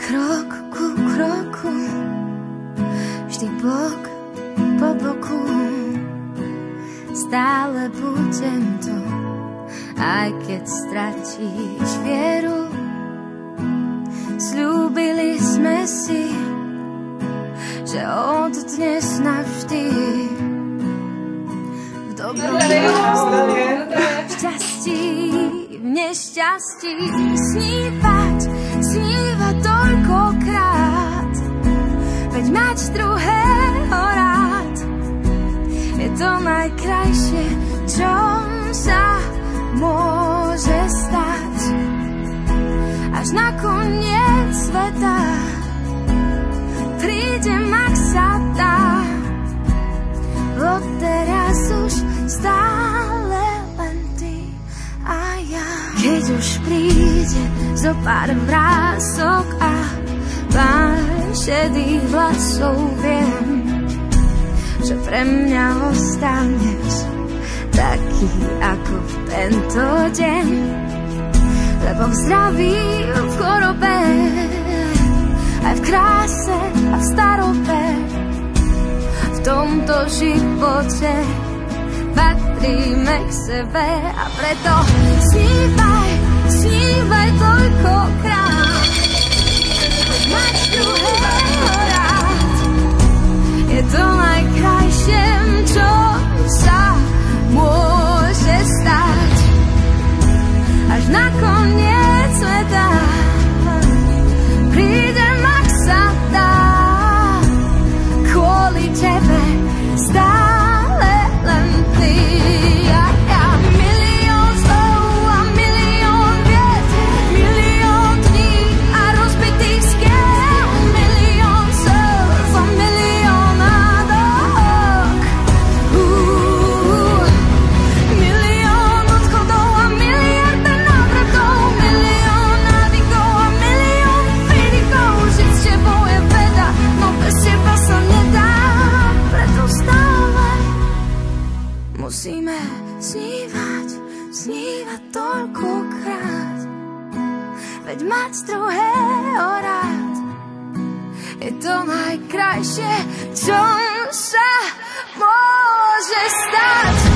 krok ku kroku, vždy bok po boku, stále budem tu, aj keď stratíš vieru. Sľúbili sme si, že od dnes navždy v dobrom v šťastí, v nešťastí snívať toľkokrát, veď mať druhého rád je to najkrajšie, čo sa môže stať. Až na koniec sveta prídem, ak sa dá. Odteraz už stále len ty a ja. Keď už príde zo pár vrások a pár šedých vlasov, viem, že pre mňa ostaneš taký ako v tento deň. Lebo v zdraví, v chorobe, aj v kráse a v starobe, v tomto živote patríme k sebe. A preto snívaj toľkokrát, mať druhého rád je to najkrajšie, čo sa môže stať. Až na koniec sveta prídem, ak sa dá. Kvôli tebe stále len ty a ja. Milión slov a milión viet, milión dní a rozbitých skiel, milión slov a milión nádok. Milión odchodov a miliarda návratov, milión návykov a milión feedikov. Žiť s tebou je veda, no bez teba sa nedá. Preto stále musíme snívať toľkokrát, veď mať druhého rád je to najkrajšie, čo sa môže stať.